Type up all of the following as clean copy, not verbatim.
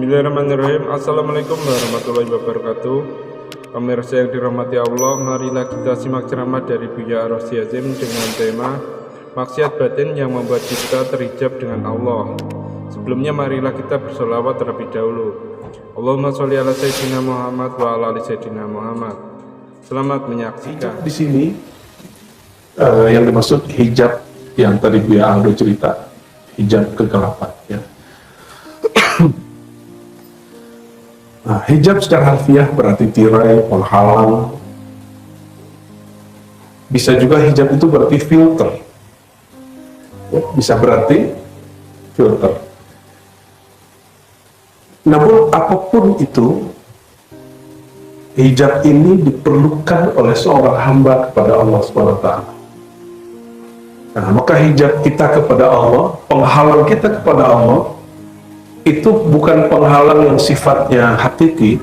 Bismillahirrahmanirrahim. Assalamualaikum warahmatullahi wabarakatuh. Pemirsa yang dirahmati Allah, marilah kita simak ceramah dari Buya Ar-Razi Azim dengan tema maksiat batin yang membuat kita terhijab dengan Allah. Sebelumnya marilah kita bersolawat terlebih dahulu. Allahumma sholli ala sayyidina Muhammad wa ala ali sayyidina Muhammad. Selamat menyaksikan. Di sini yang dimaksud hijab yang tadi Buya Aldo cerita, hijab kegelapan ya. Nah, hijab secara harfiah berarti tirai, penghalang. Bisa juga hijab itu berarti filter ya, bisa berarti filter. Namun apapun itu, hijab ini diperlukan oleh seorang hamba kepada Allah SWT. Nah, maka hijab kita kepada Allah, penghalang kita kepada Allah, itu bukan penghalang yang sifatnya hakiki,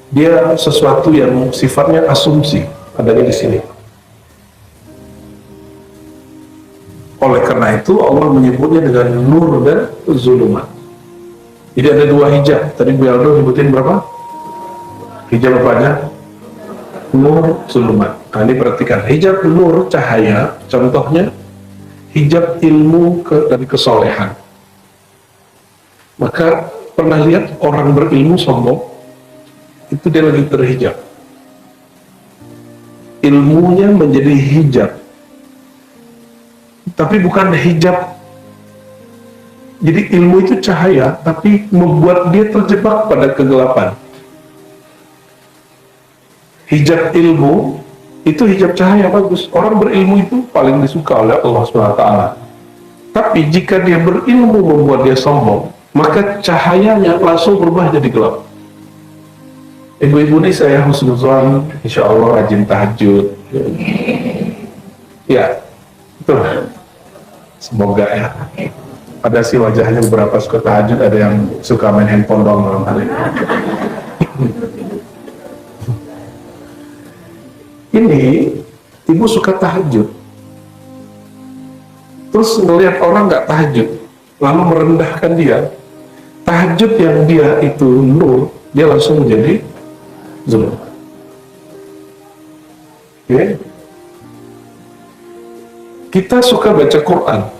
dia sesuatu yang sifatnya asumsi adanya di sini. Oleh karena itu Allah menyebutnya dengan nur dan zulumat. Jadi ada dua hijab. Tadi Bu Aldo nyebutin berapa? Hijab apa aja? Nur, zulumat. Nah, ini perhatikan, hijab nur cahaya, contohnya hijab ilmu dan kesolehan. Maka pernah lihat orang berilmu sombong, itu dia lagi terhijab. Ilmunya menjadi hijab, tapi bukan hijab. Jadi ilmu itu cahaya, tapi membuat dia terjebak pada kegelapan. Hijab ilmu itu hijab cahaya bagus. Orang berilmu itu paling disuka oleh Allah SWT. Tapi jika dia berilmu membuat dia sombong, maka cahayanya langsung berubah jadi gelap. Ibu-ibu ini saya husnuzon, insya Allah rajin tahajud. Ya, betul. Semoga ya. Ada sih wajahnya beberapa suka tahajud, ada yang suka main handphone doang malam hari. Ini ibu suka tahajud, terus ngelihat orang nggak tahajud, lalu merendahkan dia. Tahajud yang dia itu nur, dia langsung menjadi zulum. Okay. Kita suka baca Quran,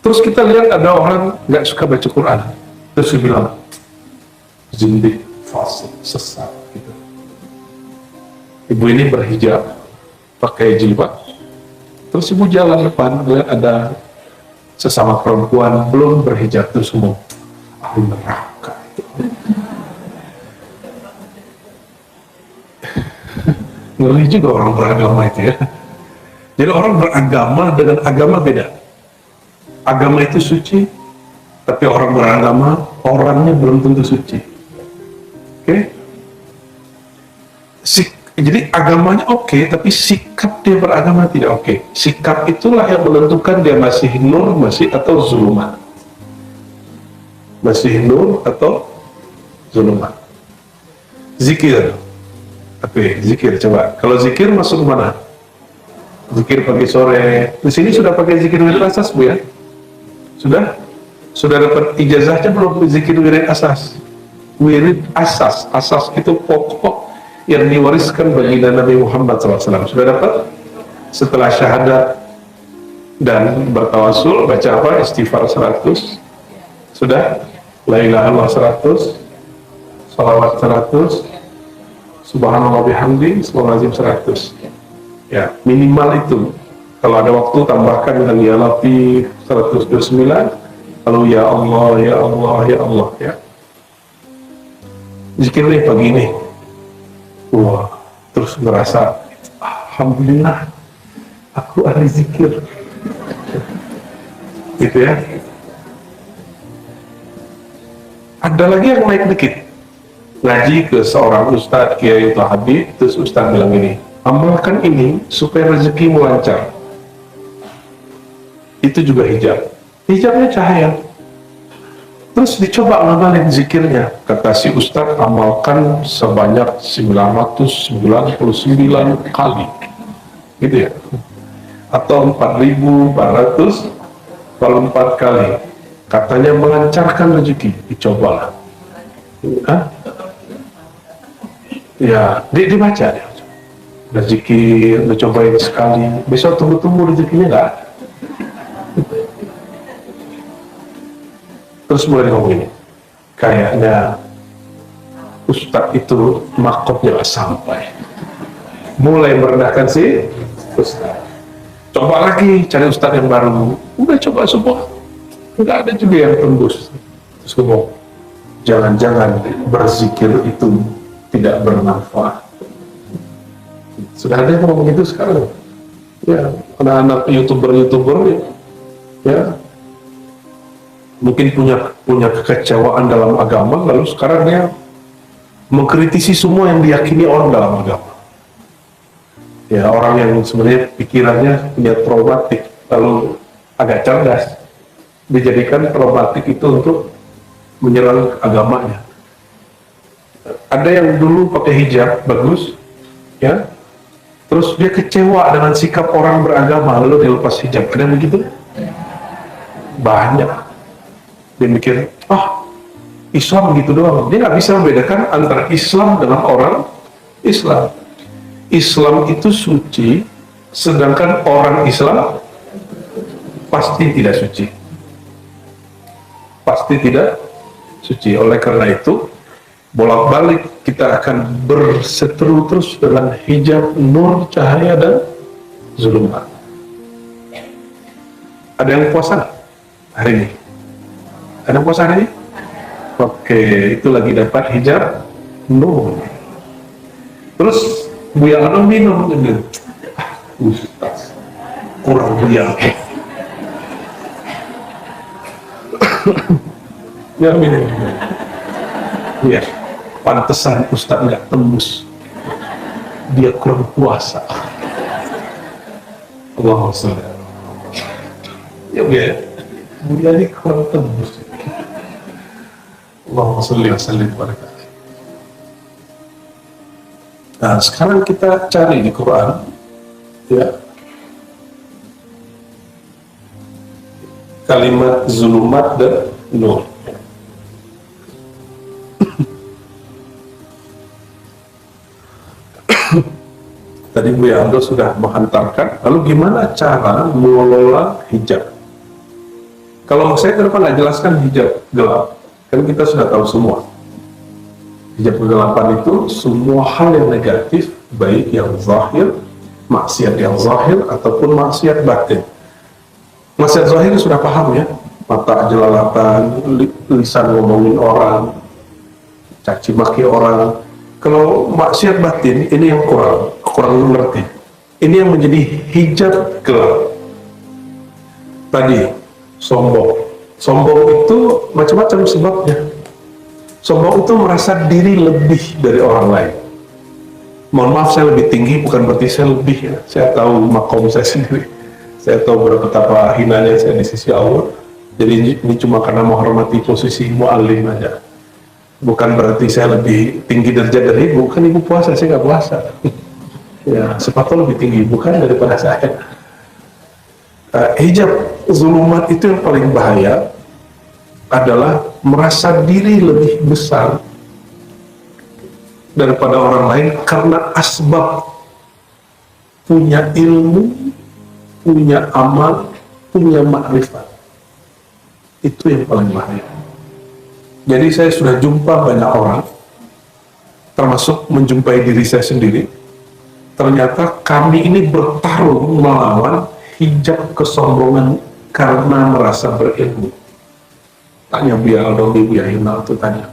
terus kita lihat ada orang nggak suka baca Quran, terus dia bilang zindik, fasik, sesat gitu. Ibu ini berhijab, pakai jilbab, terus ibu jalan depan, lihat ada sesama perempuan belum berhijab, terus semua ahli neraka. Ngeri juga orang beragama itu ya. Jadi orang beragama dengan agama beda. Agama itu suci, tapi orang beragama, orangnya belum tentu suci. Oke? Jadi agamanya oke, tapi sikap dia beragama tidak oke. Sikap itulah yang menentukan dia masih nur, masih atau zulumat. Masih nur atau zulumat. Zikir. Oke, zikir coba. Kalau zikir masuk mana? Zikir pagi sore. Di sini sudah pakai zikir wirid asas Bu ya? Sudah? Sudah dapat ijazahnya belum zikir wirid asas? Wirid asas. Asas itu pokok yang diwariskan baginda Nabi Muhammad SAW. Sudah dapat? Setelah syahadat dan bertawasul, baca apa? Istighfar 100. Sudah? La ilaha illallah 100. Salawat 100. Subhanallah bihamdi, subhanallazim 100. Ya, minimal itu. Kalau ada waktu tambahkan dengan ya Latif 129. Lalu ya Allah, ya Allah, ya Allah ya. Zikir nih pagi ini. Wah, terus ngerasa alhamdulillah aku ahli zikir. Gitu ya. Ada lagi yang naik dikit. Ngaji ke seorang ustadz, kiai atau habib, terus ustadz bilang gini, amalkan ini supaya rezekimu lancar. Itu juga hijab. Hijabnya cahaya. Terus dicoba ngamalin zikirnya. Kata si ustadz, amalkan sebanyak 999 kali. Gitu ya. Atau 4.404 kali. Katanya melancarkan rezeki. Dicobalah. Hah? Ya, dibaca dia. Rezeki udah cobain sekali, besok tunggu-tunggu rezekinya nggak ada. Terus mulai ngomong ini, kayaknya Ustadz itu makotnya nggak sampai. Mulai merendahkan si Ustadz. Coba lagi cari Ustadz yang baru. Udah coba semua, nggak ada juga yang tembus. Terus ngomong, jangan-jangan berzikir itu tidak bermanfaat. Sudah ada yang ngomong itu sekarang. Ya, anak-anak youtuber ya mungkin punya kekecewaan dalam agama, lalu sekarang dia mengkritisi semua yang diyakini orang dalam agama. Ya, orang yang sebenarnya pikirannya punya traumatik, lalu agak cerdas, dijadikan traumatik itu untuk menyerang agamanya. Ada yang dulu pakai hijab bagus, ya, terus dia kecewa dengan sikap orang beragama lalu dia lepas hijab. Ada yang begitu? Banyak. Dia mikir, Islam gitu doang. Dia nggak bisa membedakan antara Islam dengan orang Islam. Islam itu suci, sedangkan orang Islam pasti tidak suci. Pasti tidak suci. Oleh karena itu, bolak-balik kita akan berseteru terus dengan hijab nur, cahaya, dan zulumat. Ada yang puasa nggak hari ini? Ada yang puasa hari ini? Oke, itu lagi dapat hijab nur. Terus Buya Aldo minum, Ustaz kurang Buya. Ya minum. Ya, pantesan Ustaz nggak tembus. Dia kurang puasa. Allahumma sholli. Ya Buya, Buya ini kurang tembus. Allahumma sholli wa sallim wa barik. Nah, sekarang kita cari di Quran, ya, kalimat zulumat dan nur. Tadi Buya Aldo sudah menghantarkan, lalu gimana cara mengelola hijab? Kalau saya kenapa nggak jelaskan hijab gelap? Kan kita sudah tahu semua. Hijab kegelapan itu semua hal yang negatif, baik yang zahir, maksiat yang zahir, ataupun maksiat batin. Maksiat zahir sudah paham ya, mata jelalatan, lisan ngomongin orang, caci maki orang. Kalau maksiat batin, ini yang kurang mengerti. Ini yang menjadi hijab gelap. Tadi, sombong. Sombong itu macam-macam sebabnya. Sombong itu merasa diri lebih dari orang lain. Mohon maaf, saya lebih tinggi bukan berarti saya lebih ya. Saya tahu makom saya sendiri. Saya tahu betapa hinanya saya di sisi Allah. Jadi ini cuma karena menghormati posisi mu'alim aja. Bukan berarti saya lebih tinggi derajat dari ibu. Kan ibu puasa, saya nggak puasa. Ya, sepatu lebih tinggi, bukan daripada saya. Hijab zulumat itu yang paling bahaya adalah merasa diri lebih besar daripada orang lain karena asbab punya ilmu, punya amal, punya makrifat. Itu yang paling bahaya. Jadi saya sudah jumpa banyak orang, termasuk menjumpai diri saya sendiri. Ternyata kami ini bertarung melawan hijab kesombongan karena merasa berilmu. Tanya Buya Aldo, Buya Hina itu tanya.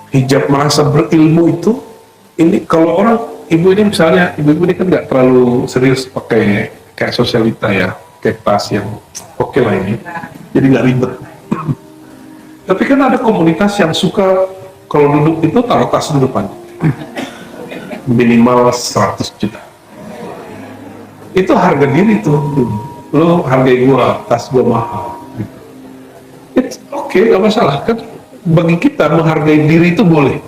Hijab merasa berilmu itu, ini kalau orang, ibu ini misalnya, ibu ini kan nggak terlalu serius pakai kayak sosialita ya, kayak tas yang oke lah ini, jadi nggak ribet. Tapi kan ada komunitas yang suka kalau duduk itu taruh tas di depan, minimal 100 juta. Itu harga diri tuh, lo hargai gua, tas gua mahal. Oke, nggak masalah kan. Bagi kita menghargai diri itu boleh,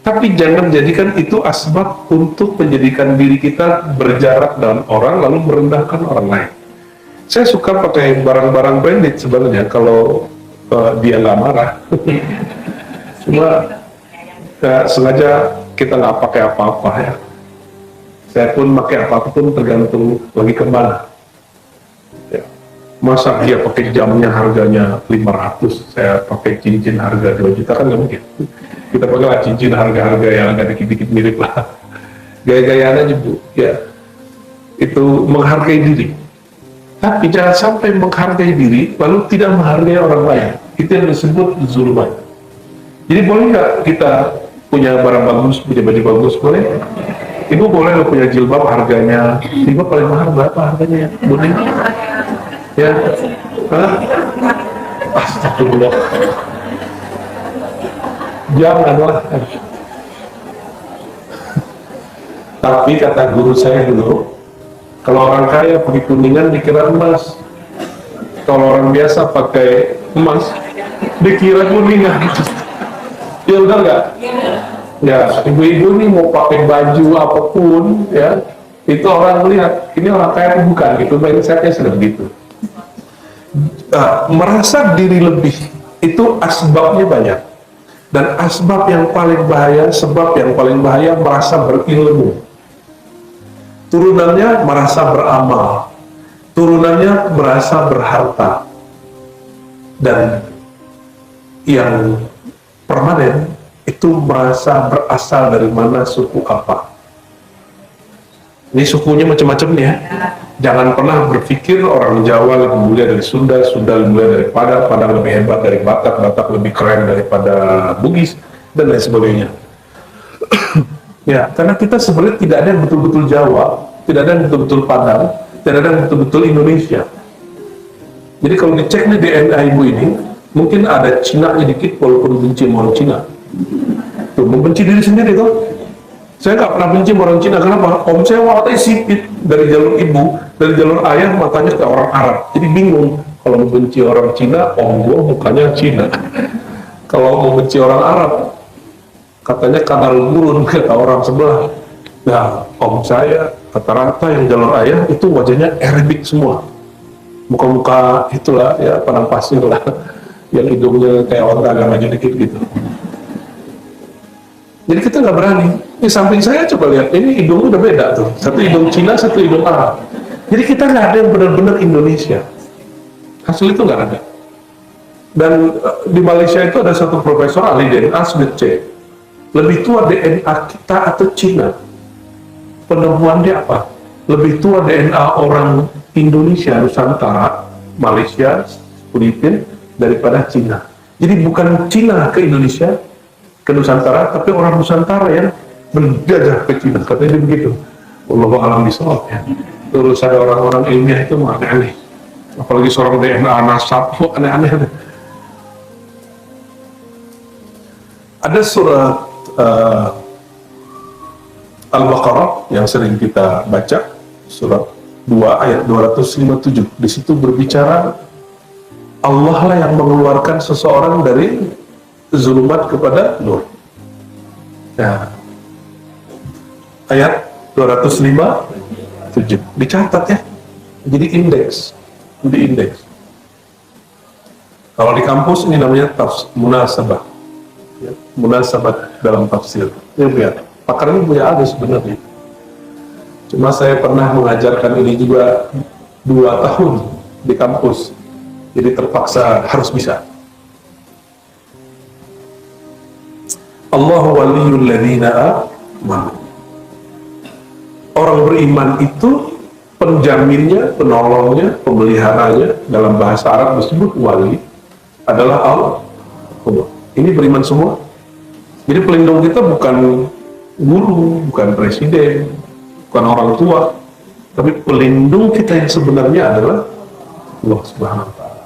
tapi jangan jadikan itu asbab untuk menjadikan diri kita berjarak dengan orang lalu merendahkan orang lain. Saya suka pakai barang-barang branded sebenarnya kalau dia nggak marah. Cuma sengaja kita nggak pakai apa-apa ya. Saya pun pakai apapun tergantung lagi kemana. Ya. Masa dia pakai jamnya harganya 500, saya pakai cincin harga 2 juta kan nggak mungkin. Kita pakai cincin harga-harga yang agak dikit-dikit mirip lah. Gaya-gayaan aja Bu, ya. Itu menghargai diri. Tapi jangan sampai menghargai diri lalu tidak menghargai orang lain. Itu yang disebut zulman. Jadi boleh nggak kita punya barang bagus, punya baju bagus, boleh? Ibu boleh nggak punya jilbab harganya? Jilbab paling mahal berapa harganya ya? Boleh? Ya? Hah? Astagfirullah. Janganlah. Tapi kata guru saya dulu, kalau orang kaya pakai kuningan dikira emas, kalau orang biasa pakai emas dikira kuningan. Ya udah nggak? Ya, ibu-ibu nih mau pakai baju apapun, ya itu orang melihat ini orang kaya atau bukan gitu. Mindsetnya sudah begitu. Merasa diri lebih itu asbabnya banyak, dan asbab yang paling bahaya, sebab yang paling bahaya merasa berilmu. Turunannya merasa beramal, turunannya merasa berharta, dan yang permanen itu merasa berasal dari mana, suku apa. Ini sukunya macam-macam ya. Jangan pernah berpikir orang Jawa lebih mulia dari Sunda, Sunda lebih mulia dari Padang, Padang lebih hebat dari Batak, Batak lebih keren daripada Bugis, dan lain sebagainya. Ya, karena kita sebenarnya tidak ada yang betul-betul Jawa, tidak ada yang betul-betul Padang, tidak ada yang betul-betul Indonesia. Jadi kalau dicek nih DNA ibu ini, mungkin ada Cina-nya dikit walaupun benci sama orang Cina. Tuh, membenci diri sendiri tuh. Saya nggak pernah benci sama orang Cina, kenapa? Om saya matanya sipit dari jalur ibu, dari jalur ayah matanya kayak orang Arab. Jadi bingung, kalau membenci orang Cina, om gua mukanya Cina. Kalau membenci orang Arab, katanya kadal gurun kata orang sebelah. Nah, om saya rata-rata yang jalur ayah itu wajahnya Arabik semua. Muka-muka itulah ya, padang pasir lah, yang hidungnya kayak orang agak maju dikit gitu. Jadi kita nggak berani. Di samping saya coba lihat, ini hidungnya udah beda tuh. Satu hidung Cina, satu hidung Arab. Jadi kita nggak ada yang benar-benar Indonesia. Hasil itu nggak ada. Dan di Malaysia itu ada satu profesor ahli DNA sudah cek. Lebih tua DNA kita atau Cina? Penemuan dia apa? Lebih tua DNA orang Indonesia, Nusantara, Malaysia, Filipina daripada Cina. Jadi bukan Cina ke Indonesia, ke Nusantara, tapi orang Nusantara yang menjajah ke Cina, katanya begitu. Wallahu a'lam bishawab ya. Terus ada orang-orang ilmiah itu aneh-aneh, apalagi seorang DNA nasab, aneh-aneh. Ada surat Al-Baqarah yang sering kita baca, surat 2 ayat 257. Di situ berbicara Allah lah yang mengeluarkan seseorang dari zulumat kepada nur. Nah, ayat 257 dicatat ya, jadi indeks, di indeks. Kalau di kampus ini namanya munasabah, ya, munasabah dalam tafsir. Ini lihat, pakar ini punya ada sebenarnya. Cuma saya pernah mengajarkan ini juga 2 tahun di kampus, jadi terpaksa harus bisa. Allahu waliyul ladzina amanu. Orang beriman itu penjaminnya, penolongnya, pemeliharanya dalam bahasa Arab disebut wali adalah Allah. Ini beriman semua. Jadi pelindung kita bukan guru, bukan presiden, bukan orang tua, tapi pelindung kita yang sebenarnya adalah Allah Subhanahu wa Ta'ala.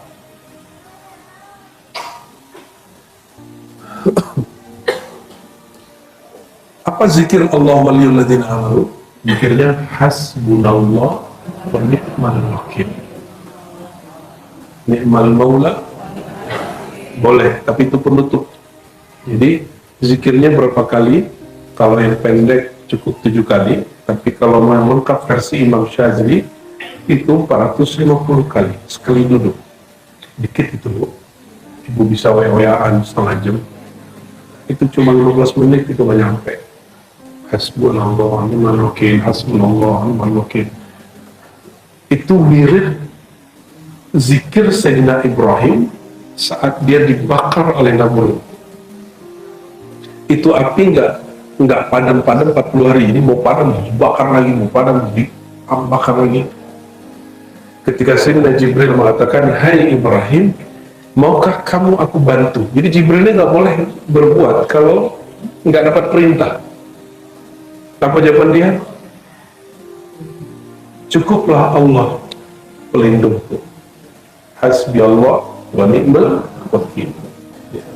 Apa zikir Allah waliyul ladzina amanu? Zikirnya hasbunallah wa ni'mal wakil. Ni'mal maula boleh, tapi itu penutup. Jadi zikirnya berapa kali? Kalau yang pendek cukup 7 kali, tapi kalau yang lengkap versi Imam Syazili itu 450 kali sekali duduk. Dikit itu Bu. Ibu bisa wa-waan setengah jam. itu cuma 15 menit itu nggak nyampe. Hasbunallah wa ni'mal wakil, hasbunallah wa ni'mal wakil. Itu mirip zikir Sayyidina Ibrahim saat dia dibakar oleh Namrud. Itu api nggak padam-padam 40 hari. Ini mau padam, dibakar lagi, mau padam, dibakar lagi. Ketika Sayyidina Jibril mengatakan, "Hai Ibrahim, maukah kamu aku bantu?" Jadi Jibril ini nggak boleh berbuat kalau nggak dapat perintah. Apa jawaban dia? Cukuplah Allah pelindungku. Hasbi Allah wa ni'mal wakil.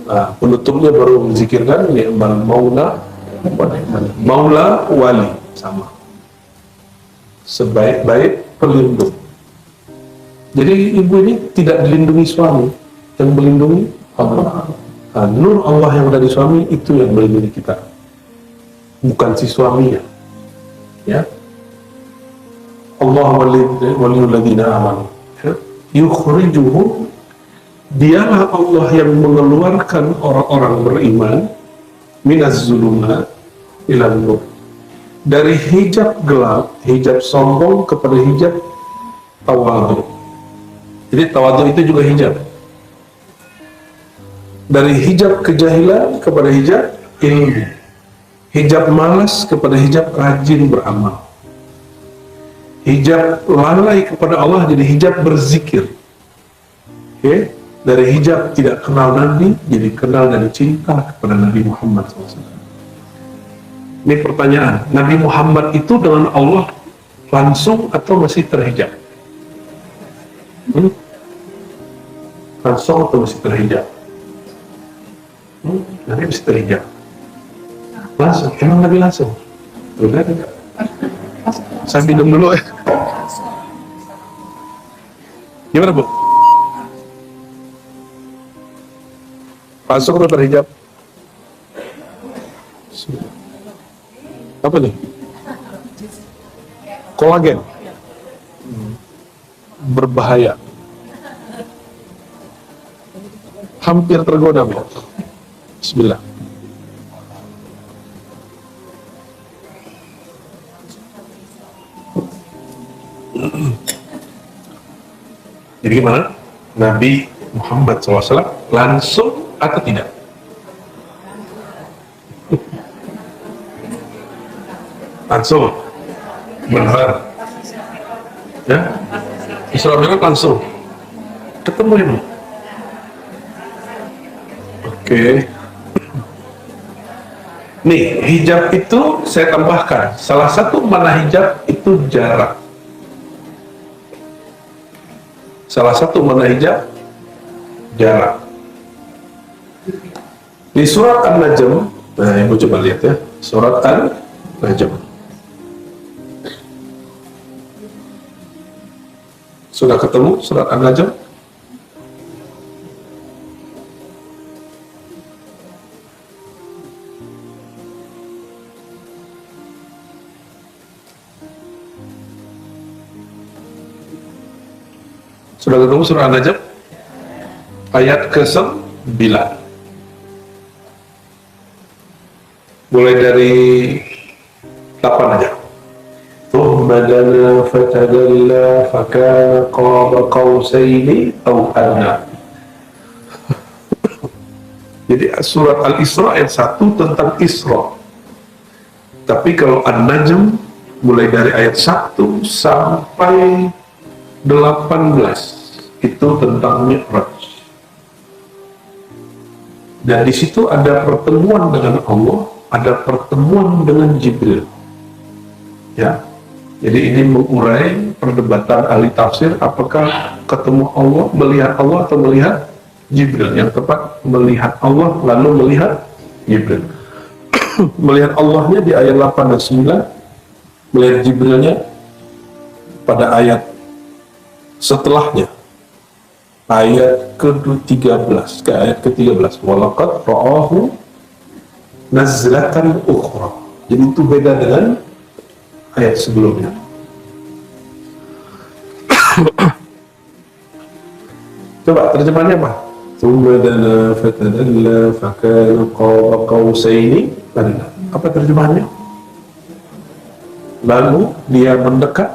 Nah, penutupnya baru menzikirkan ni'mal maula wa ni'mal maula wali, sama. Sebaik-baik pelindung. Jadi ibu ini tidak dilindungi suami, yang melindungi Allah. Nah, nur Allah yang dari suami itu yang melindungi kita, bukan si suaminya. Ya, Allah waliyul ladzina amanu, ya. Yukhrijuhum, dialah Allah yang mengeluarkan orang-orang beriman minaz zulumat ilan nur, dari hijab gelap, hijab sombong kepada hijab tawadhu. Jadi tawadhu itu juga hijab. Dari hijab kejahilan kepada hijab ilmu, hijab malas kepada hijab rajin beramal, hijab lalai kepada Allah jadi hijab berzikir. Oke? Dari hijab tidak kenal Nabi jadi kenal dan cinta kepada Nabi Muhammad SAW. Ini pertanyaan, Nabi Muhammad itu dengan Allah langsung atau masih terhijab? Langsung atau masih terhijab? Nabi masih terhijab. Langsung, emang Nabi langsung? Udah, saya minum dulu ya. Gimana Bu? Langsung atau terhijab? Apa nih? Kolagen. Berbahaya. Hampir tergoda, Bu. Bismillah. Jadi gimana? Nabi Muhammad SAW langsung atau tidak? Langsung. Benar. Ya? Isra Mi'raj langsung. Ketemu ini. Oke. Nih, hijab itu saya tambahkan. Salah satu mana hijab itu jarak. Salah satu mana hijab jarak. Di surat An-Najm, nah ibu coba lihat ya, surat An-Najm. Sudah ketemu surat An-Najm? Sudah ketemu surah An-Najm? Ayat ke-9. Mulai dari 8 aja. Thumma dana fatadalla fakana qaba qausaini aw adna. Jadi surat Al-Isra ayat 1 tentang Isra. Tapi kalau An-Najm mulai dari ayat 1 sampai 18 itu tentang Mi'raj. Dan di situ ada pertemuan dengan Allah, ada pertemuan dengan Jibril. Ya. Jadi ini mengurai perdebatan ahli tafsir, apakah ketemu Allah, melihat Allah atau melihat Jibril. Yang tepat melihat Allah lalu melihat Jibril. Melihat Allahnya di ayat 8 dan 9, melihat Jibrilnya pada ayat setelahnya, ayat ke-13 ke ayat ke-13, walaqad ra'ahu nazlatan ukhra. Jadi itu beda dengan ayat sebelumnya. Coba terjemahannya apa? Thumma dana fatadalla fakana qaba qausaini adna. Apa terjemahannya? Lalu dia mendekat,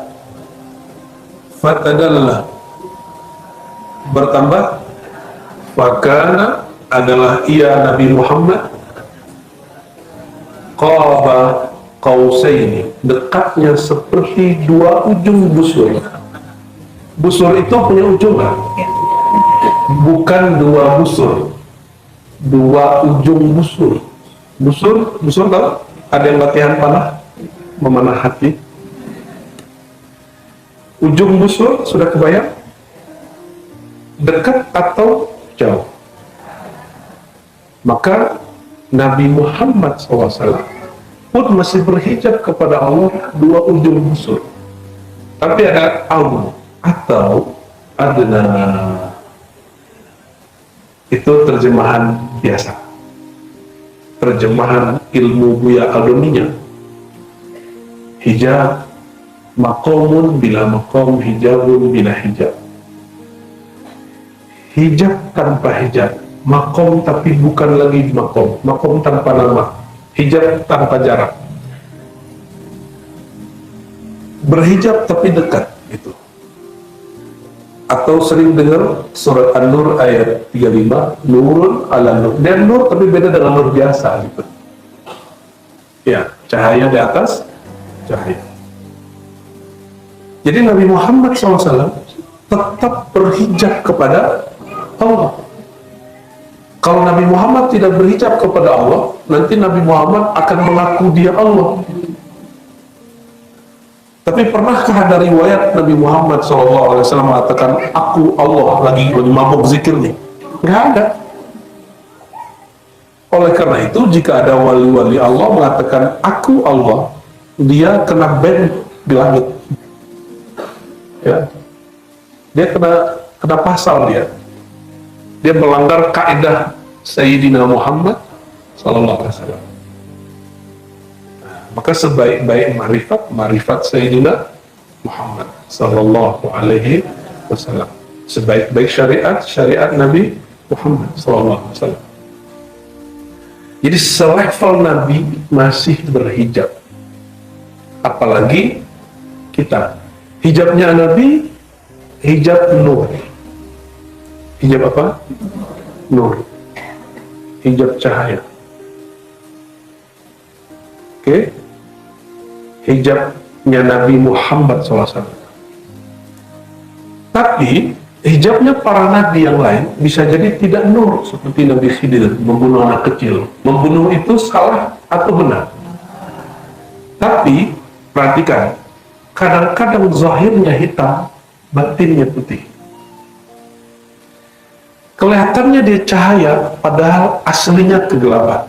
fatadalla bertambah, fakana adalah ia Nabi Muhammad qaba qausaini, dekatnya seperti dua ujung busur. Busur itu punya ujung kan? Bukan dua busur, dua ujung busur. Busur tahu? Ada yang latihan panah, memanah hati. Ujung busur sudah kebayang? Dekat atau jauh? Maka Nabi Muhammad SAW pun masih berhijab kepada Allah dua ujung busur. Tapi ada atau adna, itu terjemahan biasa, terjemahan ilmu Buya Al-Doninya. Hijab maqamun bila maqam, hijabun bila hijab. Hijab tanpa hijab, maqam tapi bukan lagi maqam, maqam tanpa nama, hijab tanpa jarak. Berhijab tapi dekat gitu. Atau sering dengar surat An-Nur ayat 35, nurun ala nur. Dia nur tapi beda dengan nur biasa gitu. Ya, cahaya di atas cahaya. Jadi Nabi Muhammad SAW tetap berhijab kepada Allah. Kalau Nabi Muhammad tidak berhijab kepada Allah, nanti Nabi Muhammad akan mengaku dia Allah. Tapi pernahkah ada riwayat Nabi Muhammad SAW mengatakan aku Allah, lagi mabuk zikir nih? Nggak ada. Oleh karena itu, jika ada wali-wali Allah mengatakan aku Allah, dia kena ban di langit. Ya, dia kena pasal dia. Dia melanggar kaidah Sayyidina Muhammad SAW. Maka sebaik-baik marifat Sayyidina Muhammad sallallahu alaihi wasallam. Sebaik-baik syariat Nabi Muhammad sallallahu alaihi wasallam. Jadi selevel Nabi masih berhijab. Apalagi kita. Hijabnya Nabi hijab nur. Hijab apa? Nur. Hijab cahaya. Oke? Hijabnya Nabi Muhammad SAW. Tapi hijabnya para nabi yang lain bisa jadi tidak nur, seperti Nabi Khidir membunuh anak kecil. Membunuh itu salah atau benar? Tapi perhatikan, kadang-kadang zahirnya hitam, batinnya putih. Kelihatannya dia cahaya, padahal aslinya kegelapan.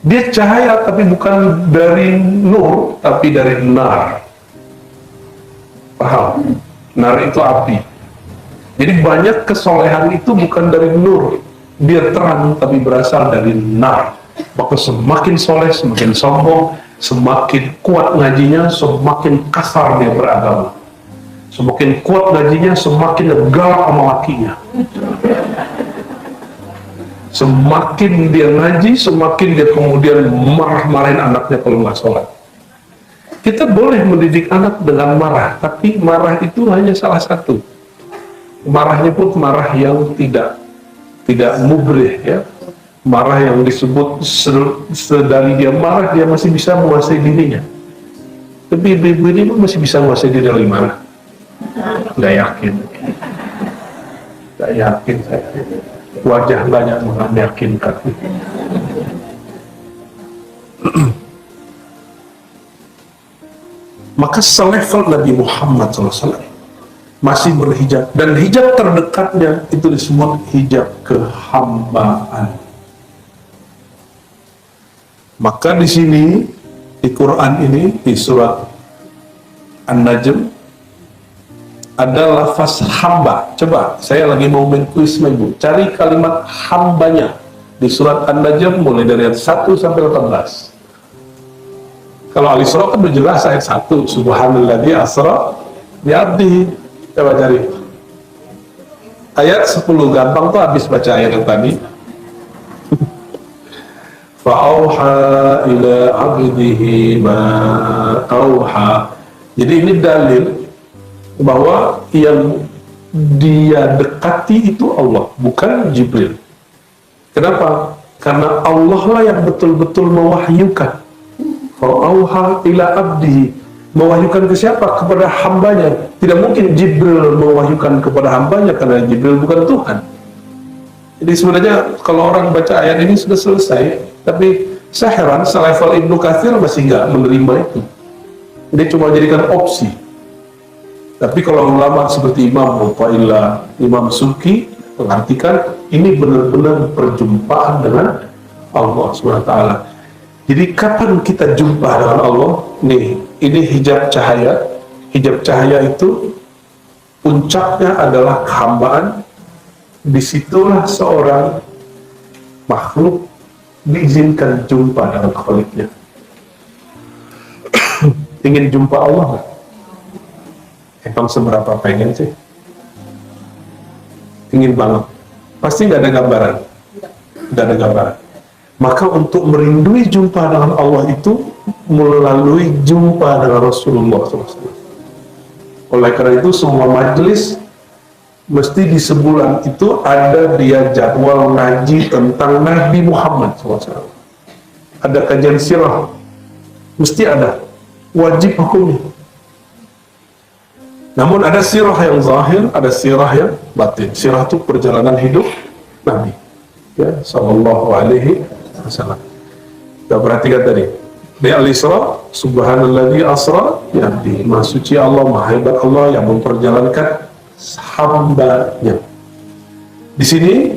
Dia cahaya tapi bukan dari nur, tapi dari nar. Paham? Nar itu api. Jadi banyak kesolehan itu bukan dari nur. Dia terang tapi berasal dari nar. Maka semakin soleh, semakin sombong, semakin kuat ngajinya, semakin kasar dia beragama. Semakin kuat ngajinya, semakin galak sama lakinya. Semakin dia ngaji, semakin dia kemudian marah-marahin anaknya kalau nggak sholat. Kita boleh mendidik anak dengan marah, tapi marah itu hanya salah satu. Marahnya pun marah yang tidak mubrih, ya. Marah yang disebut sedari dia marah, dia masih bisa menguasai dirinya. Tapi ibu-ibu ini pun masih bisa menguasai diri dari marah. Nggak yakin. Nggak yakin saya. Wajah banyak meyakinkan. Maka selevel Nabi Muhammad SAW masih berhijab, dan hijab terdekatnya itu disebut hijab kehambaan. Maka di sini di Quran ini di surat An-Najm ada lafaz hamba. Coba, saya lagi mau main kuis sama ibu. Cari kalimat hambanya di surat An-Najm mulai dari ayat 1 sampai 18. Kalau Al-Isra kan udah jelas ayat 1. Subhanalladzi asra bi 'abdihi. Coba cari. Ayat 10 gampang tuh, habis baca ayat yang tadi. Fa'auha ila abdihi ma auha. Jadi ini dalil bahwa yang dia dekati itu Allah, bukan Jibril. Kenapa? Karena Allah lah yang betul-betul mewahyukan. Fa'auha ila abdihi, mewahyukan ke siapa? Kepada hambanya. Tidak mungkin Jibril mewahyukan kepada hambanya, karena Jibril bukan Tuhan. Jadi sebenarnya kalau orang baca ayat ini sudah selesai, tapi saya heran selevel Ibnu Katsir masih nggak menerima itu. Dia cuma jadikan opsi. Tapi kalau ulama seperti Imam Mu'taillah, Imam Suki mengartikan ini benar-benar perjumpaan dengan Allah SWT. Jadi kapan kita jumpa dengan Allah? Nih, ini hijab cahaya. Hijab cahaya itu puncaknya adalah kehambaan. Disitulah seorang makhluk diizinkan jumpa dengan Khaliknya. Ingin jumpa Allah nggak? Emang seberapa pengen sih? Ingin banget. Pasti nggak ada gambaran. Nggak ada gambaran. Maka untuk merindui jumpa dengan Allah itu melalui jumpa dengan Rasulullah SAW. Oleh karena itu semua majelis mesti di sebulan itu ada dia jadwal ngaji tentang Nabi Muhammad SAW. Ada kajian sirah, mesti ada, wajib hukumnya. Namun ada sirah yang zahir, ada sirah yang batin. Sirah itu perjalanan hidup Nabi, ya, Sallallahu Alaihi Wasallam. Kita perhatikan tadi di Al-Isra, Subhanalladzi asra, yang di Maha Suci Allah, Maha Hebat Allah yang memperjalankan hambanya. Di sini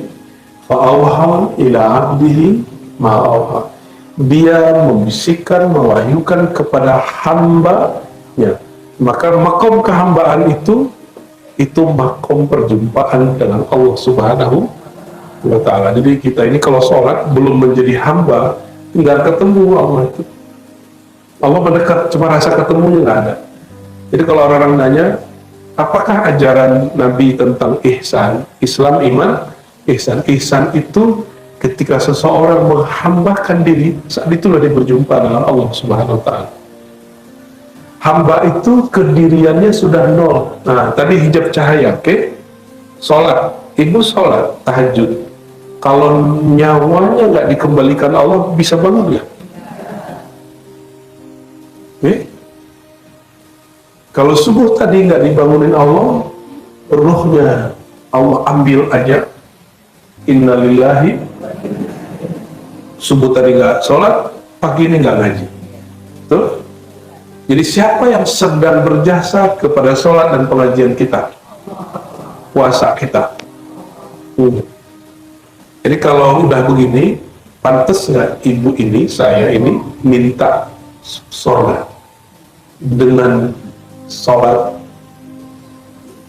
fa'auha ila abdihi ma'auha, dia membisikkan, mewahyukan kepada hambanya. Maka makom kehambaan itu makom perjumpaan dengan Allah Subhanahu wa ta'ala. Jadi kita ini kalau sholat belum menjadi hamba, nggak ketemu Allah itu. Allah mendekat, cuma rasa ketemunya nggak ada. Jadi kalau orang-orang nanya apakah ajaran Nabi tentang ihsan, Islam, iman, ihsan? Ihsan itu ketika seseorang menghambakan diri, saat itulah dia berjumpa dengan Allah Subhanahu wa ta'ala. Hamba itu kediriannya sudah nol. Nah, tadi hijab cahaya, oke? Sholat, ibu sholat, tahajud. Kalau nyawanya nggak dikembalikan Allah, bisa bangun nggak? Kalau subuh tadi nggak dibangunin Allah, ruhnya Allah ambil aja. Innalillahi. Subuh tadi nggak sholat, pagi ini nggak ngaji. Tuh. Jadi siapa yang sedang berjasa kepada sholat dan pengajian kita? Puasa kita. Jadi kalau udah begini, pantas nggak ibu ini, saya ini minta sholat dengan sholat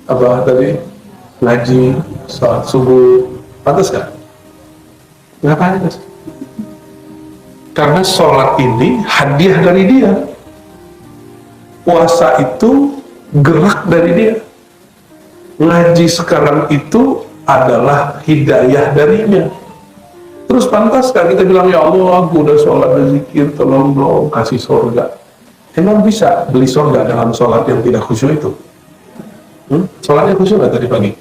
apa tadi, ngaji, sholat subuh, pantas nggak? Nggak pantas. Karena sholat ini hadiah dari dia, puasa itu gerak dari dia, ngaji sekarang itu adalah hidayah darinya. Terus pantas kan kita bilang, ya Allah, aku udah sholat dan zikir, tolong dong kasih surga. Emang bisa beli surga dalam sholat yang tidak khusyuk itu? Sholatnya khusyuk nggak tadi pagi?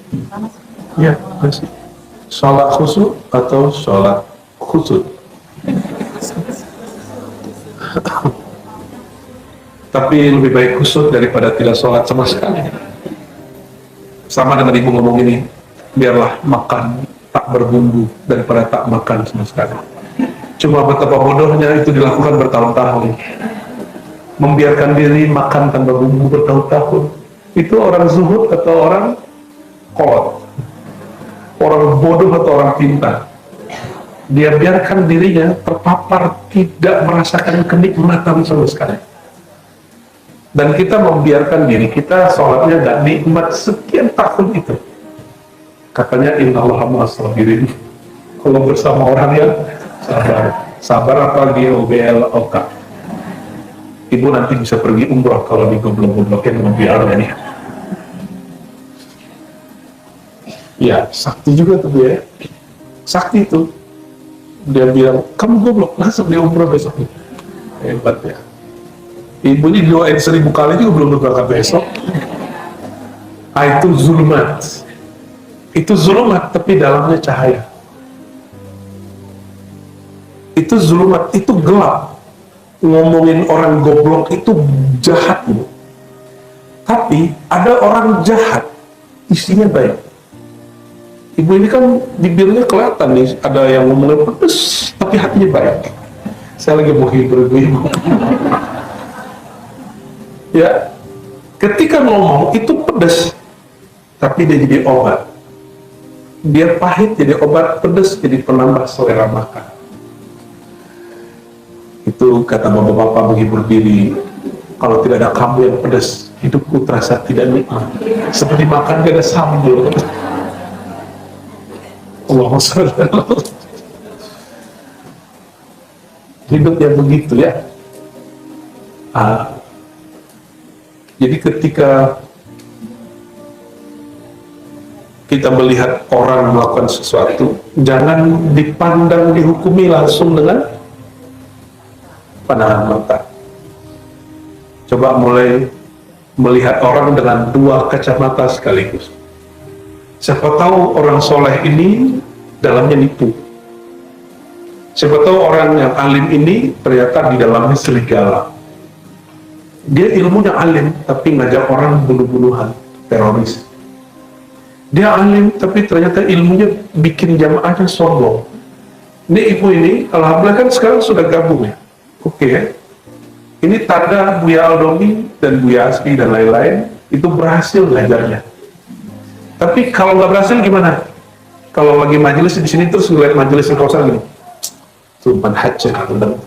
Iya, masih. Sholat khusyuk atau sholat khusyuk? Tapi lebih baik khusyuk daripada tidak sholat sama sekali. Sama dengan ibu ngomong ini, biarlah makan tak berbumbu daripada tak makan sama sekali. Cuma betapa bodohnya itu dilakukan bertahun-tahun. Membiarkan diri makan tanpa bumbu bertahun-tahun. Itu orang zuhud atau orang kolot? Orang bodoh atau orang pintar? Dia biarkan dirinya terpapar, tidak merasakan kenikmatan sama sekali. Dan kita membiarkan diri kita sholatnya gak nikmat sekian tahun itu. Katanya innallaha ma'as sabirin. Kalau bersama orang yang sabar, sabar apalagi OBL-OK. Ibu nanti bisa pergi umroh kalau digoblok-goblokin mobil ini. Ya, sakti juga tuh dia. Sakti itu. Dia bilang, kamu goblok, langsung dia umroh besok. Hebat ya. Ibunya doain 1000 kali juga belum berangkat besok. Itu zulumat. Itu zulumat, tapi dalamnya cahaya. Itu zulumat, itu gelap. Ngomongin orang goblok itu jahat. Tapi ada orang jahat, isinya baik. Ibu ini kan bibirnya kelihatan nih, ada yang ngomongnya pedes, tapi hatinya baik. Saya lagi mau hibur ibu. Ya, ketika ngomong itu pedes, tapi dia jadi obat. Dia pahit jadi obat, pedes jadi penambah selera makan. Itu kata bapak-bapak menghibur diri. Kalau tidak ada kamu yang pedes, hidupku terasa tidak nikmat. Seperti makan gak ada sambal. Allahumma sholli ala Muhammad. Hidup yang begitu ya. Jadi ketika kita melihat orang melakukan sesuatu, jangan dipandang, dihukumi langsung dengan pandangan mata. Coba mulai melihat orang dengan dua kacamata sekaligus. Siapa tahu orang soleh ini dalamnya nipu. Siapa tahu orang yang alim ini ternyata di dalamnya serigala. Dia ilmunya alim, tapi ngajak orang bunuh-bunuhan, teroris. Dia alim, tapi ternyata ilmunya bikin jamaahnya sombong. Ini ibu ini, alhamdulillah kan sekarang sudah gabung ya. Oke ya. Ini tanda Buya Aldomi dan Buya Asfi dan lain-lain itu berhasil ngajarnya. Tapi kalau nggak berhasil gimana? Kalau lagi majelis di sini terus ngeliat majelis yang kosan gini, tuh manhajnya benar.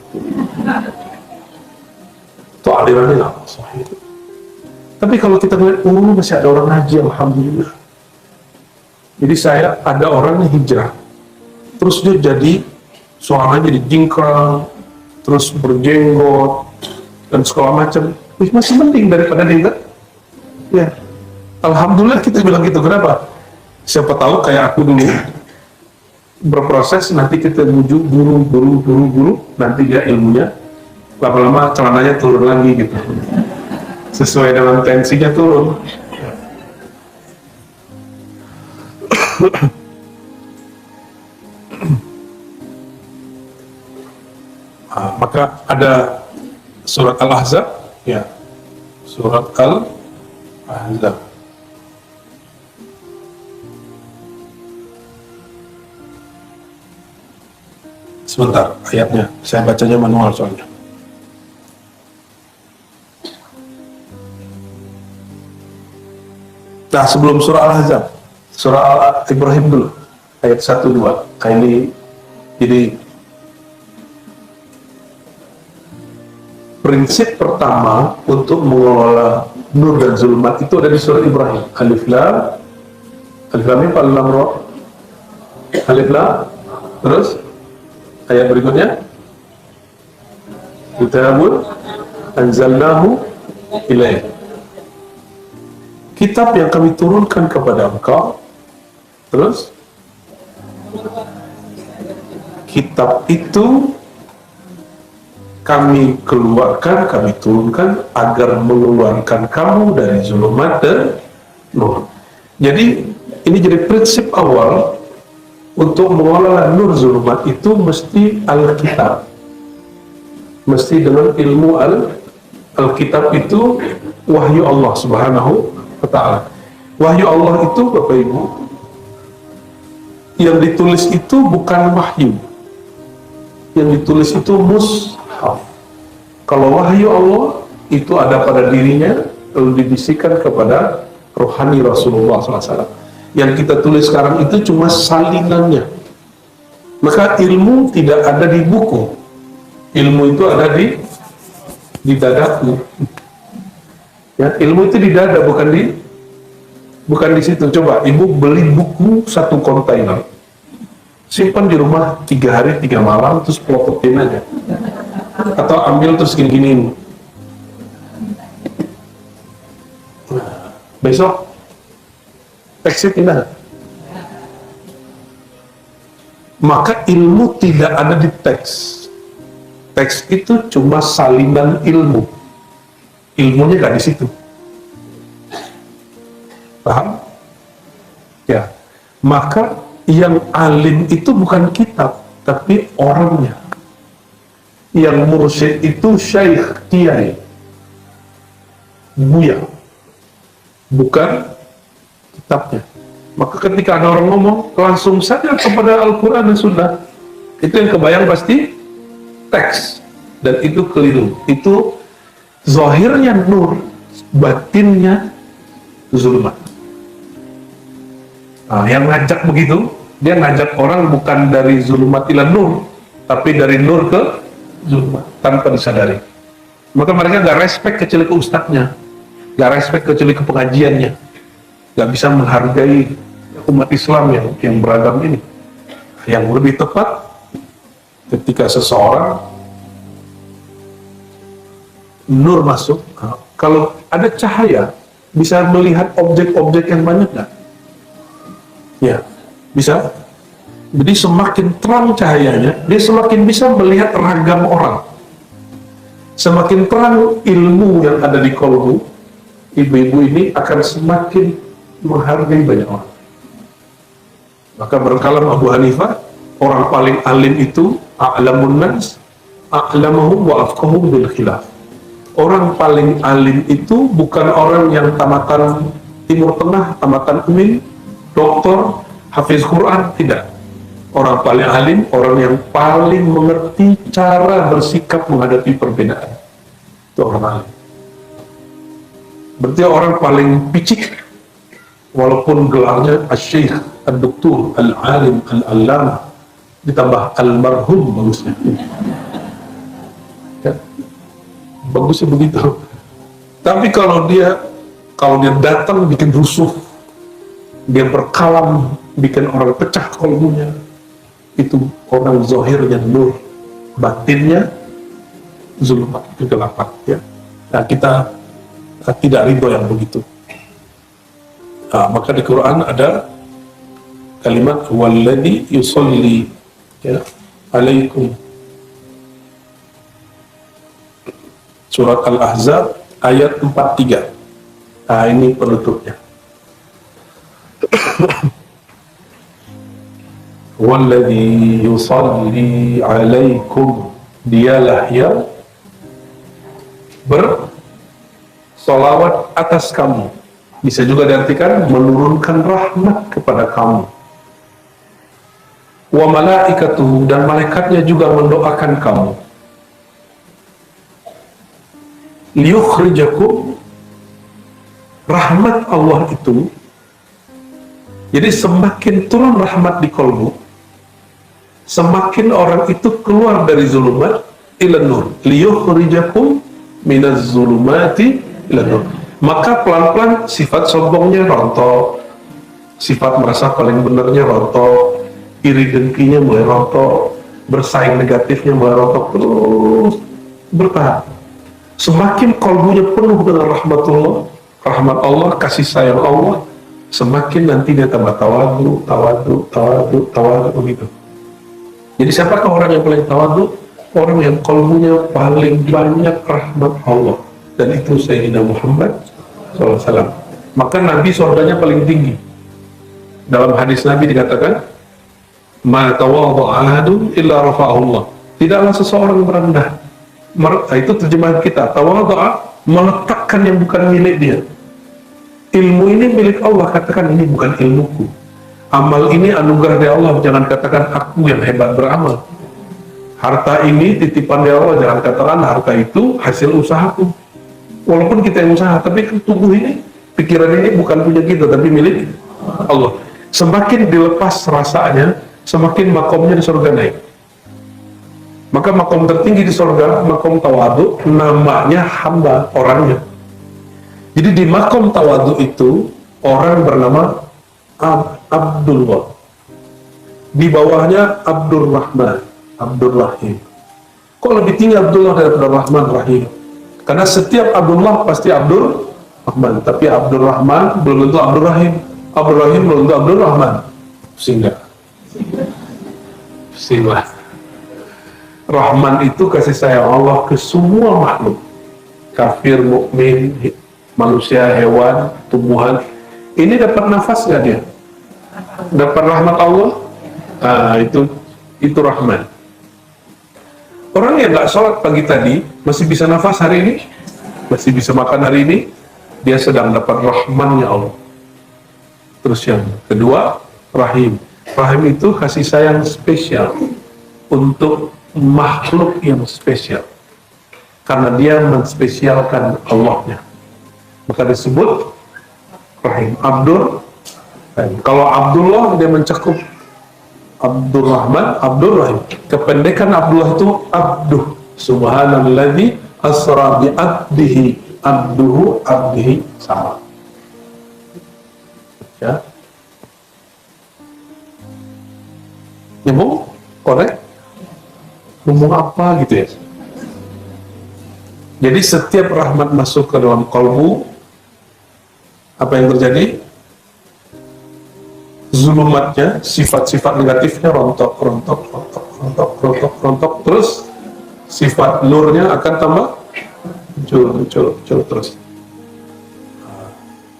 Tuh alirannya nggak sahih. Tapi kalau kita ngeliat, masih ada orang ngaji, alhamdulillah. Jadi ada orang yang hijrah, terus dia jadi suaranya jadi jingkrang, terus berjenggot dan segala macam. Masih mending daripada dia enggak. Ya. Alhamdulillah kita bilang gitu. Kenapa? Siapa tahu kayak aku dulu berproses, nanti kita bujuk guru, nanti dia ilmunya lama-lama celananya turun lagi gitu. Sesuai dengan tensinya turun. Maka ada surat Al-Ahzab, ya, surat Al-Ahzab. Sebentar, ayatnya. Saya bacanya manual soalnya. Nah, sebelum surah Al-Ahzab, surah Al-Ibrahim dulu, ayat 1-2. Ini jadi prinsip pertama untuk mengelola nur dan zulmat itu ada di surah Ibrahim. Alif Lam, Alif Lam Mim, Alif Lam Ra, Alif Lam, terus ayat berikutnya, Kitabun anzalnahu ilaik. Kitab yang kami turunkan kepada engkau. Terus kitab itu kami keluarkan, kami turunkan agar mengeluarkan kamu dari zulumat dan nur. Jadi ini jadi prinsip awal untuk mengelola nur zulumat itu mesti Alkitab, mesti dengan ilmu Alkitab itu wahyu Allah Subhanahu wa Ta'ala. Wahyu Allah itu Bapak Ibu, yang ditulis itu bukan wahyu, yang ditulis itu mushaf. Kalau wahyu Allah itu ada pada dirinya, lalu dibisikkan kepada rohani Rasulullah SAW. Yang kita tulis sekarang itu cuma salinannya. Maka ilmu tidak ada di buku, ilmu itu ada di dadaku. Ya, ilmu itu di dada, bukan di situ. Coba ibu beli buku 1 kontainer, simpan di rumah 3 hari 3 malam, terus pelototin aja, atau ambil terus gini-gini. Besok teksnya pindah. Maka ilmu tidak ada di teks. Teks itu cuma salinan ilmu. Ilmunya nggak di situ. Paham? Ya. Maka yang alim itu bukan kitab, tapi orangnya. Yang mursyid itu syekh, kiai, buya, bukan kitabnya. Maka ketika ada orang ngomong, langsung saja kepada Al-Quran dan Sunnah. Itu yang kebayang pasti teks, dan itu keliru. Itu zahirnya nur, batinnya zulmat. Nah, yang ngajak begitu, dia ngajak orang bukan dari zulmat ila nur, tapi dari nur ke zulmat, tanpa disadari. Maka mereka gak respect kecuali ke ustadznya, gak respect kecuali ke pengajiannya, gak bisa menghargai umat Islam yang beragam ini. Yang lebih tepat, ketika seseorang nur masuk, kalau ada cahaya, bisa melihat objek-objek yang banyak gak? Ya, bisa. Jadi semakin terang cahayanya, dia semakin bisa melihat ragam orang. Semakin terang ilmu yang ada di kolbu, ibu-ibu ini akan semakin menghargai banyak orang. Maka berkalam Abu Hanifah, orang paling alim itu a'lamun nas, a'lamuhum wa afqahuhum bil khilaf. Orang paling alim itu bukan orang yang tamatan Timur Tengah, tamatan UIN, doktor, hafiz Quran, tidak. Orang paling alim, orang yang paling mengerti cara bersikap menghadapi perbedaan. Itu orang alim. Berarti orang paling picik, walaupun gelarnya Asy-Syaikh, Ad-Doktor, Al-Alim, Al-Allamah, ditambah Al-Marhum, bagusnya. Ya. Bagusnya begitu. Tapi kalau dia datang bikin rusuh, dia berkalam, bikin orang pecah kolbunya, itu orang zahirnya nur, batinnya zulmat, kegelapan. Ya. Nah, kita tidak ridho yang begitu. Nah, maka di Quran ada kalimat walladzi yusolli, ya, alaikum. Surat Al-Ahzab ayat 43. Nah, ini penutupnya. Walladzi yusalli alaikum, dialah yang bersolawat atas kamu. Bisa juga diartikan menurunkan rahmat kepada kamu. Wa malaikatuhu, dan malaikatnya juga mendoakan kamu. Liyukhrijakum, rahmat Allah itu, jadi semakin turun rahmat di kolbu, semakin orang itu keluar dari zulumat ila nur. Liyukhrijakum minaz zulumati ila nur. Maka pelan-pelan sifat sombongnya rontok, sifat merasa paling benernya rontok, iri dengkinya mulai rontok, bersaing negatifnya mulai rontok, terus bertahap. Semakin kolbunya penuh dengan rahmatullah, rahmat Allah, kasih sayang Allah, semakin nanti dia tambah tawadu begitu. Jadi siapakah orang yang paling tawadu? Orang yang kolbunya paling banyak rahmat Allah, dan itu Sayyidina Muhammad SAW. Maka Nabi surganya paling tinggi. Dalam hadis Nabi dikatakan, ma tawadha'a ahadun illa rafa'ahullah. Tidaklah seseorang merendah. Itu terjemahan kita. Tawadha'a, meletakkan yang bukan milik dia. Ilmu ini milik Allah, katakan ini bukan ilmuku. Amal ini anugerah dari Allah, jangan katakan aku yang hebat beramal. Harta ini titipan dari Allah, jangan katakan harta itu hasil usahaku. Walaupun kita yang usaha, tapi tubuh ini, pikiran ini bukan punya kita, tapi milik Allah. Semakin dilepas rasanya, semakin makomnya di surga naik. Maka makom tertinggi di surga, makom tawadu, namanya hamba, orangnya. Jadi di makom tawadu itu, orang bernama Abdullah. Di bawahnya Abdurrahman, Abdurrahim. Kok lebih tinggi Abdullah daripada Rahman Rahim? Karena setiap Abdullah pasti Abdurrahman, tapi Abdurrahman belum tentu Abdurrahim, Abdurrahim belum tentu Abdurrahman. Sehingga Bismillah. Rahman itu kasih sayang Allah ke semua makhluk, kafir, mukmin, manusia, hewan, tumbuhan. Ini dapat nafas nggak dia? Dapat rahmat Allah? Itu Rahman. Orang yang nggak sholat pagi tadi masih bisa nafas hari ini, masih bisa makan hari ini, dia sedang dapat rahmannya Allah. Terus yang kedua, Rahim. Rahim itu kasih sayang spesial untuk makhluk yang spesial, karena dia menspesialkan Allahnya, maka disebut Rahim. Abdul, kalau Abdullah dia mencakup Abdurrahman, Abdurrahim. Kependekan Abdullah itu Abduh. Subhanalladzi asra bi abdihi, abduhu, abdihi sama. Ya. Nyambung? Korek? Ngomong apa gitu ya? Jadi setiap rahmat masuk ke dalam kalbu, apa yang terjadi? Zulumatnya, sifat-sifat negatifnya rontok, terus sifat nurnya akan tambah muncul terus.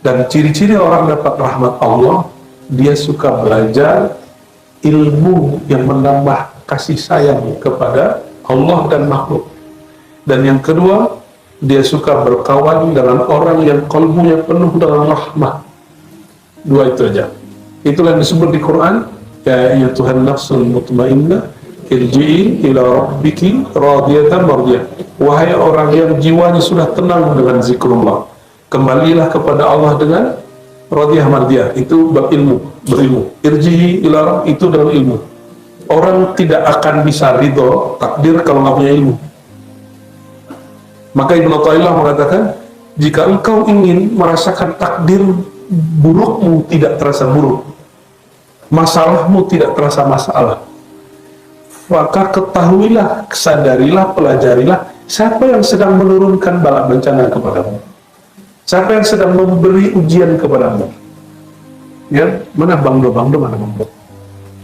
Dan ciri-ciri orang dapat rahmat Allah, dia suka belajar ilmu yang menambah kasih sayang kepada Allah dan makhluk. Dan yang kedua, dia suka berkawan dengan orang yang kalbunya penuh dengan rahmat. Dua itu aja. Itulah yang disebut di Quran, ya ayyatuhan nafsul mutmainnah irji'i ila rabbiki radiyatan mardiyah. Wahai orang yang jiwanya sudah tenang dengan zikrullah, kembalilah kepada Allah dengan radiyah mardiyah. Itu bab ilmu, berilmu. Irji'i ila rabb, itu dengan ilmu. Orang tidak akan bisa ridho takdir kalau nggak punya ilmu. Maka Ibnu Athaillah mengatakan, jika engkau ingin merasakan takdir burukmu tidak terasa buruk, masalahmu tidak terasa masalah, maka ketahuilah, kesadarilah, pelajarilah siapa yang sedang menurunkan bala bencana kepadamu, siapa yang sedang memberi ujian kepadamu. Ya, mana Bang Do mana Bang Do?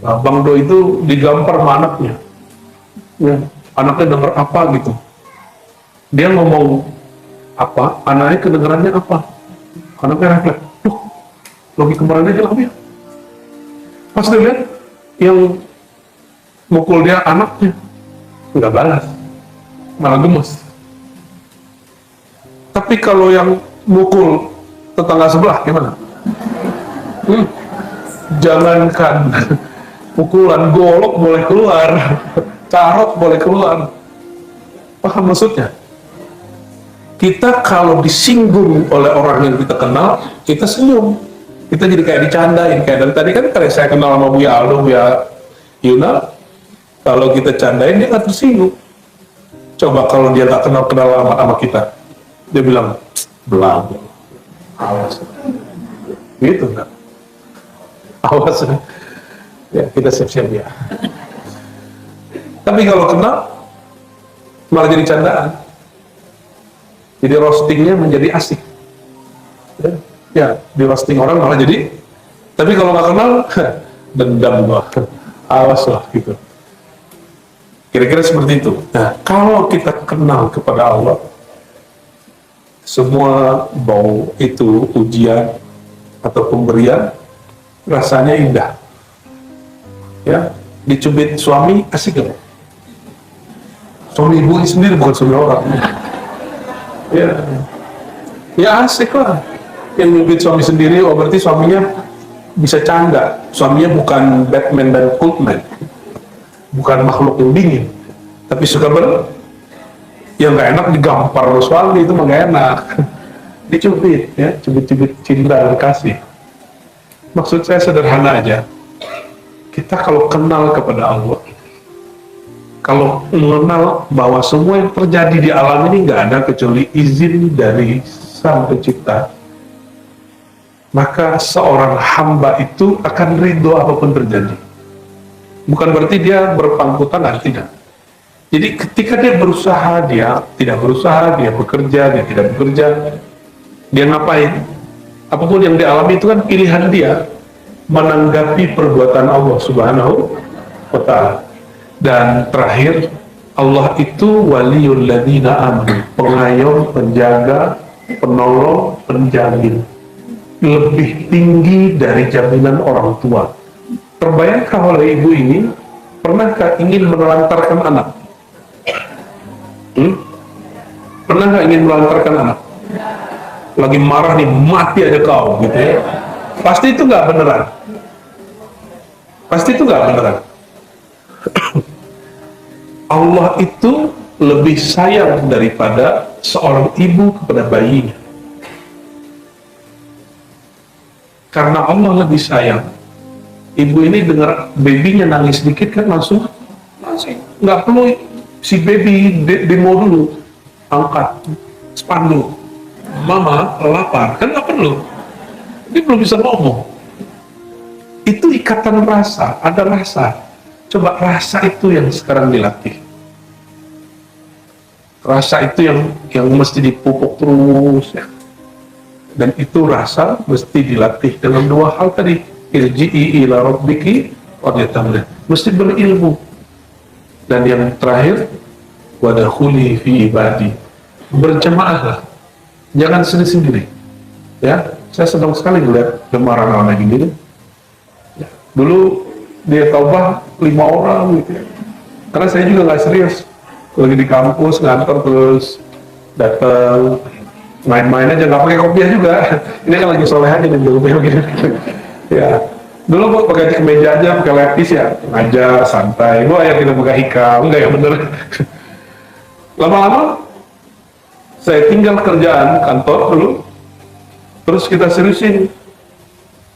Nah, Bang Do itu digampar sama anaknya. Ya, anaknya dengar apa gitu, dia ngomong apa, anaknya kedengarannya apa, anaknya refleks, loh, lagi kemarin aja lah ya. Pas dia lihat yang mukul dia anaknya, nggak balas, malah gemes. Tapi kalau yang mukul tetangga sebelah gimana? Jangankan pukulan, golok boleh keluar, carot boleh keluar. Paham maksudnya? Kita kalau disinggung oleh orang yang kita kenal, kita senyum. Kita jadi kayak dicandain. Kayak dari tadi kan kalau saya kenal sama Buya Aldo, Buya Yuna, kalau kita candain dia nggak tersinggung. Coba kalau dia nggak kenal amat sama kita, dia bilang, belang, awas. Gitu nggak? Awas. Ya, kita siap-siap ya. Tapi kalau kenal, malah jadi candaan. Jadi roastingnya menjadi asik. Ya, di roasting orang malah jadi. Tapi kalau nggak kenal, dendam lah, awas lah gitu. Kira-kira seperti itu. Nah, kalau kita kenal kepada Allah, semua bau itu ujian atau pemberian rasanya indah. Ya, dicubit suami asik nggak? Suami ibu sendiri, bukan suami orang. Ya asik lah. Yang nyubit suami sendiri, oh berarti suaminya bisa canda. Suaminya bukan Batman dan Coldman, bukan makhluk yang dingin, tapi suka yang nggak enak digampar suami, itu mah nggak enak. Dicubit, ya, cubit-cubit cinta dan kasih. Maksud saya sederhana aja. Kita kalau kenal kepada Allah, kalau mengenal bahwa semua yang terjadi di alam ini nggak ada kecuali izin dari Sang Pencipta, maka seorang hamba itu akan ridho apapun terjadi. Bukan berarti dia berpangku tangan, tidak. Jadi ketika dia berusaha, dia tidak berusaha, dia bekerja, dia tidak bekerja, dia ngapain? Apapun yang dialami itu kan pilihan dia menanggapi perbuatan Allah Subhanahu wa Ta'ala. Dan terakhir, Allah itu waliyul ladzina amanu, pengayom, penjaga, penolong, penjamin, lebih tinggi dari jaminan orang tua. Terbayangkah oleh ibu ini, pernahkah ingin menelantarkan anak? Pernahkah ingin menelantarkan anak? Lagi marah nih, mati aja kau, gitu ya. Pasti itu nggak beneran. Pasti itu nggak beneran. Allah itu lebih sayang daripada seorang ibu kepada bayinya. Karena Allah lebih sayang, ibu ini dengar babynya nangis sedikit kan langsung nggak perlu si baby demo dulu, angkat spanduk, mama lapar, kan nggak perlu, dia belum bisa ngomong. Itu ikatan rasa, ada rasa. Coba rasa itu yang sekarang dilatih. Rasa itu yang mesti dipupuk terus ya. Dan itu rasa mesti dilatih dengan dua hal tadi. Irji'i ila rabbiki radiyatan, mesti berilmu. Dan yang terakhir, wadakhuli fi ibadi, berjamaahlah, jangan sendiri-sendiri. Ya, saya senang sekali melihat gemaran anak gini. Ya, dulu dia taubah 5 orang gitu ya. Karena saya juga nggak serius, lagi di kampus ngantor terus datang main-main aja, nggak pakai kopiah juga. Ini kan lagi soleh aja nih kopiah begini. Ya, dulu gua pakai kemeja aja, pakai lepis ya, ngajar santai. Gua ya kita pakai hikam, enggak ya bener. Lama-lama saya tinggal kerjaan kantor dulu, terus kita seriusin.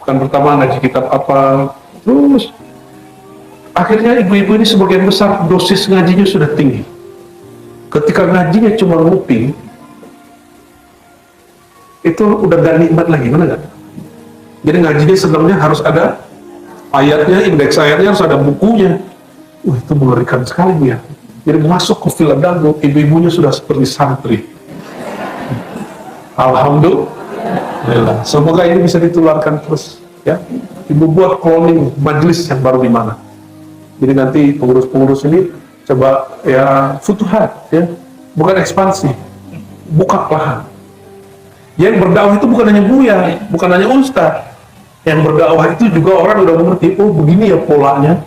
Bukan pertama ngaji kitab apa, terus akhirnya ibu-ibu ini sebagian besar dosis ngajinya sudah tinggi. Ketika ngajinya cuma nguping, itu udah gak nikmat lagi, mana gak? Jadi ngajinya sebenarnya harus ada ayatnya, indeks ayatnya harus ada bukunya. Itu mengerikan sekali ya. Jadi masuk ke villa dago, ibu-ibunya sudah seperti santri. Alhamdulillah. Semoga ini bisa ditularkan terus ya. Ibu buat cloning majelis yang baru di mana. Jadi nanti pengurus-pengurus ini coba ya futuhat ya, bukan ekspansi, buka lahan. Yang berdakwah itu bukan hanya buya, bukan hanya ustaz. Yang berdakwah itu juga orang udah mengerti, oh begini ya polanya.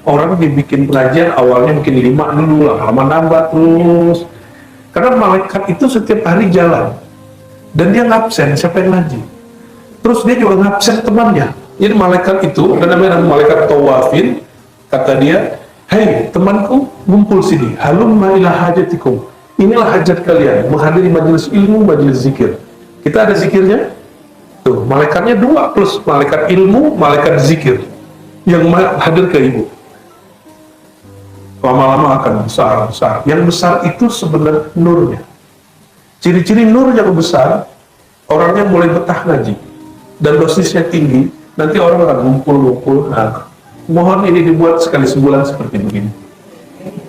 Orang dibikin pengajian awalnya mungkin 5 dulu lah, lama nambah terus. Karena malaikat itu setiap hari jalan dan dia ngabsen, siapa yang ngaji. Terus dia juga ngabsen temannya. Jadi malaikat itu, ada namanya malaikat tawafin. Kata dia, hei temanku, ngumpul sini, halumma ila hajatikum. Inilah hajat kalian, menghadiri majelis ilmu, majelis zikir. Kita ada zikirnya, tuh malaikatnya 2 plus malaikat ilmu, malaikat zikir yang hadir ke ibu. Lama-lama akan besar. Yang besar itu sebenarnya nurnya. Ciri-ciri nur yang besar, orangnya mulai betah ngaji dan dosisnya tinggi. Nanti orang akan ngumpul. Nah, mohon ini dibuat sekali sebulan seperti begini.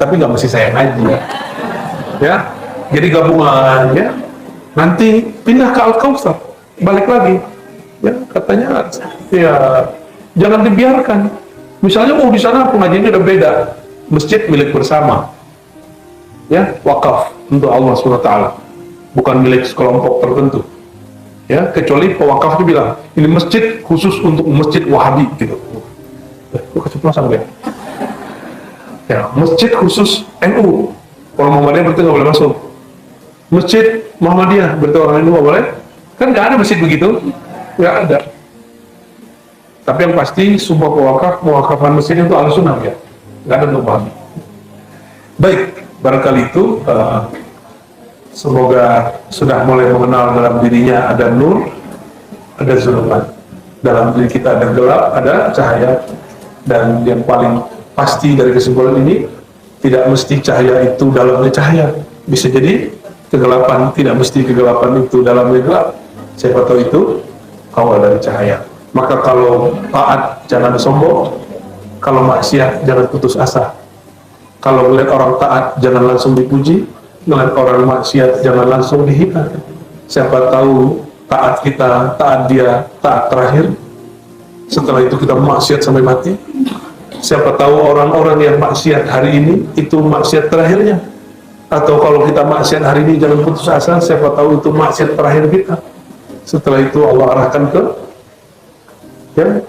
Tapi nggak mesti saya ngaji ya. Jadi gabungan ya. Nanti pindah ke Al-Kautsar, balik lagi. Ya, katanya ya jangan dibiarkan. Misalnya di sana pengajiannya udah beda. Masjid milik bersama. Ya, wakaf untuk Allah SWT. Bukan milik sekelompok tertentu. Ya, kecuali pewakafnya bilang, ini masjid khusus untuk masjid Wahabi gitu. Gue keceplosan ya. Ya, masjid khusus NU. Orang Muhammadiyah berarti nggak boleh masuk. Masjid Muhammadiyah berarti orang NU nggak boleh. Kan nggak ada masjid begitu, nggak ada. Tapi yang pasti semua pewakafan masjid itu al-sunnah ya, nggak ada untuk Wahabi. Baik, barangkali itu semoga sudah mulai mengenal dalam dirinya ada nur, ada zulumat. Dalam diri kita ada gelap, ada cahaya. Dan yang paling pasti dari kesimpulan ini, tidak mesti cahaya itu dalamnya cahaya. Bisa jadi kegelapan, tidak mesti kegelapan itu dalamnya gelap. Siapa tahu itu awal dari cahaya. Maka kalau taat jangan sombong, kalau maksiat jangan putus asa. Kalau melihat orang taat jangan langsung dipuji, melihat orang maksiat jangan langsung dihina. Siapa tahu taat kita, taat dia, taat terakhir. Setelah itu kita maksiat sampai mati. Siapa tahu orang-orang yang maksiat hari ini itu maksiat terakhirnya. Atau kalau kita maksiat hari ini jangan putus asa, siapa tahu itu maksiat terakhir kita. Setelah itu Allah arahkan ke yang